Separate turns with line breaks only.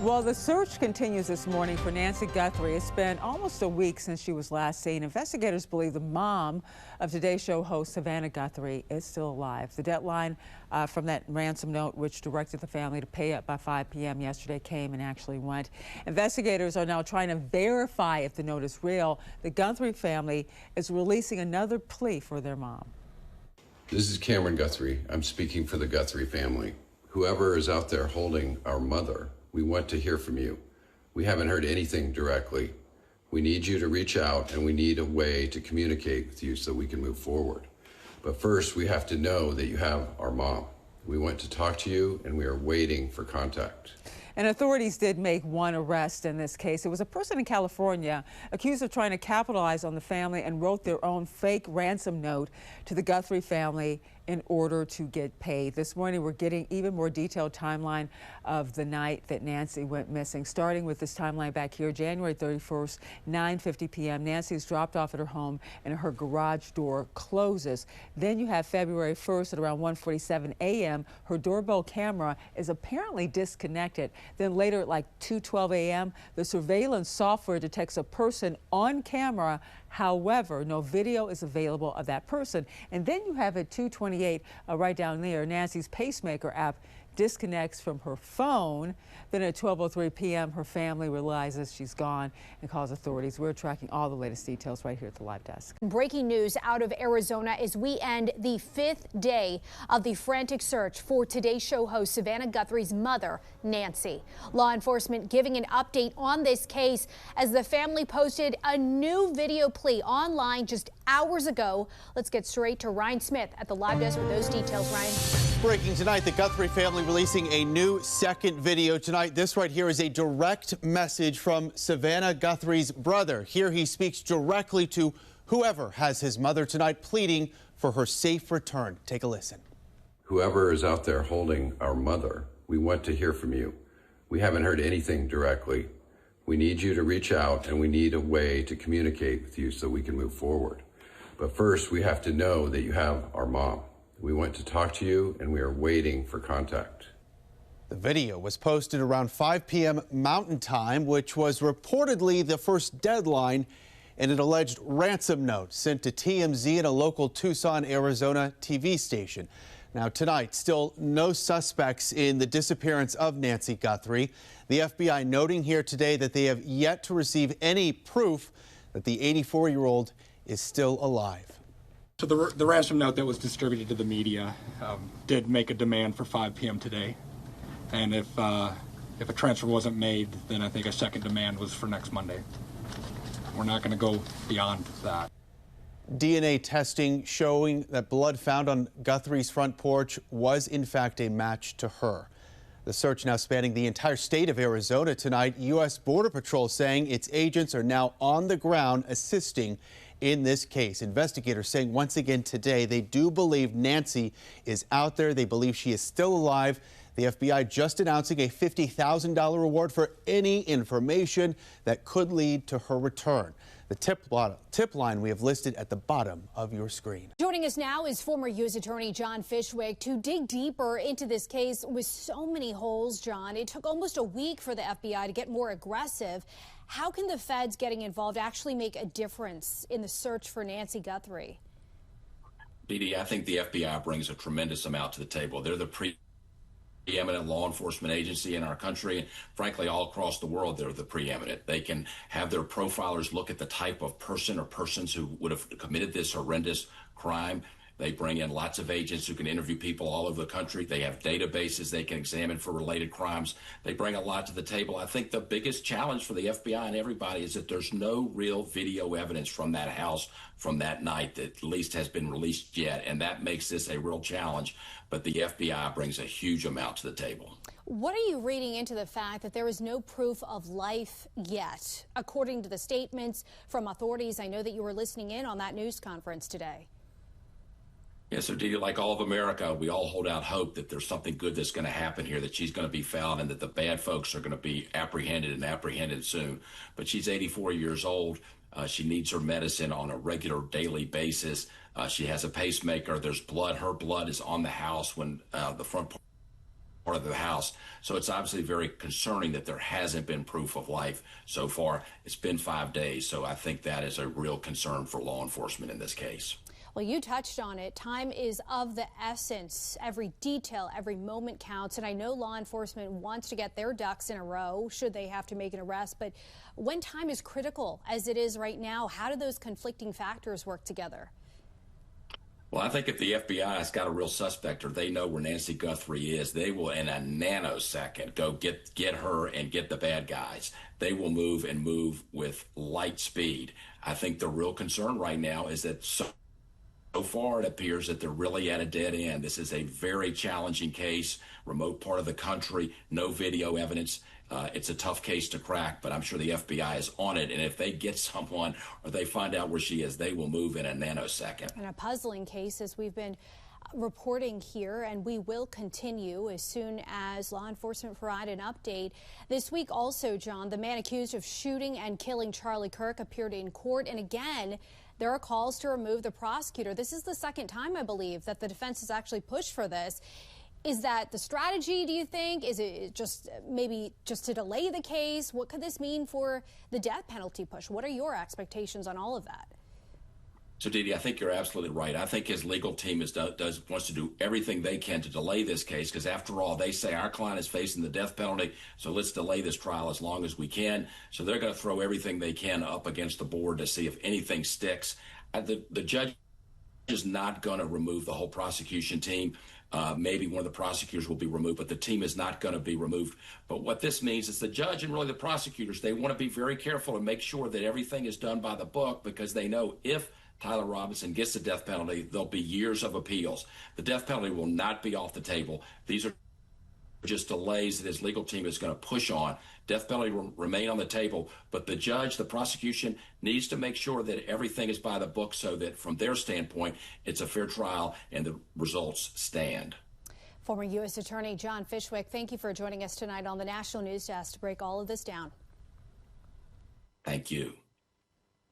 Well, the search continues this morning for Nancy Guthrie. It's been almost a week since she was last seen. Investigators believe the mom of Today Show host Savannah Guthrie is still alive. The deadline from that ransom note, which directed the family to pay up by 5 p.m. yesterday, came and actually went. Investigators are now trying to verify if the note is real. The Guthrie family is releasing another plea for their mom.
This is Camron Guthrie. I'm speaking for the Guthrie family. Whoever is out there holding our mother, we want to hear from you. We haven't heard anything directly. We need you to reach out, and we need a way to communicate with you so we can move forward. But first, we have to know that you have our mom. We want to talk to you, and we are waiting for contact.
And authorities did make one arrest in this case. It was a person in California accused of trying to capitalize on the family and wrote their own fake ransom note to the Guthrie family in order to get paid. This morning, we're getting even more detailed timeline of the night that Nancy went missing, starting with this timeline back here, January 31st, 9:50 p.m. Nancy is dropped off at her home and her garage door closes. Then you have February 1st at around 1:47 a.m. Her doorbell camera is apparently disconnected. Then later at like 2:12 a.m., the surveillance software detects a person on camera. However, no video is available of that person. And then you have at 2:28, right down there, Nancy's pacemaker app disconnects from her phone. Then at 12:03 p.m., her family realizes she's gone and calls authorities. We're tracking all the latest details right here at the live desk.
Breaking news out of Arizona as we end the 5th day of the frantic search for Today Show host Savannah Guthrie's mother, Nancy. Law enforcement giving an update on this case as the family posted a new video plea online just hours ago. Let's get straight to Ryan Smith at the live desk with those details. Ryan.
Breaking tonight, the Guthrie family releasing a new second video tonight. This right here is a direct message from Savannah Guthrie's brother. Here he speaks directly to whoever has his mother tonight, pleading for her safe return. Take a listen.
Whoever is out there holding our mother, we want to hear from you. We haven't heard anything directly. We need you to reach out, and we need a way to communicate with you so we can move forward. But first, we have to know that you have our mom. We want to talk to you, and we are waiting for contact.
The video was posted around 5 p.m. Mountain Time, which was reportedly the first deadline in an alleged ransom note sent to TMZ and a local Tucson, Arizona TV station. Now tonight, still no suspects in the disappearance of Nancy Guthrie. The FBI noting here today that they have yet to receive any proof that the 84-year-old is still alive.
So the ransom note that was distributed to the media did make a demand for 5 p.m. today. And if a transfer wasn't made, then I think a second demand was for next Monday. We're not going to go beyond that.
DNA testing showing that blood found on Guthrie's front porch was in fact a match to her. The search now spanning the entire state of Arizona tonight. U.S. Border Patrol saying its agents are now on the ground assisting in this case. Investigators saying once again today they do believe Nancy is out there. They believe she is still alive. The FBI just announcing a $50,000 reward for any information that could lead to her return. The tip line we have listed at the bottom of your screen.
Joining us now is former U.S. Attorney John Fishwick to dig deeper into this case with so many holes, John. It took almost a week for the FBI to get more aggressive. How can the feds getting involved actually make a difference in the search for Nancy Guthrie?
Dee, I think the FBI brings a tremendous amount to the table. They're the preeminent law enforcement agency in our country, and frankly all across the world they're the preeminent. They can have their profilers look at the type of person or persons who would have committed this horrendous crime. They bring in lots of agents who can interview people all over the country. They have databases they can examine for related crimes. They bring a lot to the table. I think the biggest challenge for the FBI and everybody is that there's no real video evidence from that house from that night that at least has been released yet, and that makes this a real challenge. But the FBI brings a huge amount to the table.
What are you reading into the fact that there is no proof of life yet? According to the statements from authorities, I know that you were listening in on that news conference today.
Yeah, so Dee, like all of America, we all hold out hope that there's something good that's going to happen here, that she's going to be found and that the bad folks are going to be apprehended soon. But she's 84 years old. She needs her medicine on a regular daily basis. She has a pacemaker. There's blood. Her blood is on the house when the front of the house. So it's obviously very concerning that there hasn't been proof of life so far. It's been 5 days, so I think that is a real concern for law enforcement in this case.
Well, you touched on it. Time is of the essence. Every detail, every moment counts. And I know law enforcement wants to get their ducks in a row should they have to make an arrest. But when time is critical, as it is right now, how do those conflicting factors work together?
Well, I think if the FBI has got a real suspect or they know where Nancy Guthrie is, they will in a nanosecond go get her and get the bad guys. They will move and move with light speed. I think the real concern right now is that so far it appears that they're really at a dead end. This is a very challenging case, remote part of the country, no video evidence. It's a tough case to crack, but I'm sure the FBI is on it. And if they get someone or they find out where she is, they will move in a nanosecond. And
a puzzling case, as we've been reporting here, and we will continue as soon as law enforcement provide an update. This week also, John, the man accused of shooting and killing Charlie Kirk appeared in court. And again, there are calls to remove the prosecutor. This is the second time, I believe, that the defense has actually pushed for this. Is that the strategy, do you think? Is it just maybe just to delay the case? What could this mean for the death penalty push? What are your expectations on all of that?
So, Didi, I think you're absolutely right. I think his legal team wants to do everything they can to delay this case because, after all, they say our client is facing the death penalty, so let's delay this trial as long as we can. So they're going to throw everything they can up against the board to see if anything sticks. The judge is not going to remove the whole prosecution team. Maybe one of the prosecutors will be removed, but the team is not going to be removed. But what this means is the judge and really the prosecutors, they want to be very careful and make sure that everything is done by the book because they know if Tyler Robinson gets the death penalty, there'll be years of appeals. The death penalty will not be off the table. These are just delays that his legal team is going to push on. Death penalty will remain on the table, but the judge, the prosecution, needs to make sure that everything is by the book so that from their standpoint, it's a fair trial and the results stand.
Former U.S. Attorney John Fishwick, thank you for joining us tonight on the National News Desk to break all of this down.
Thank you.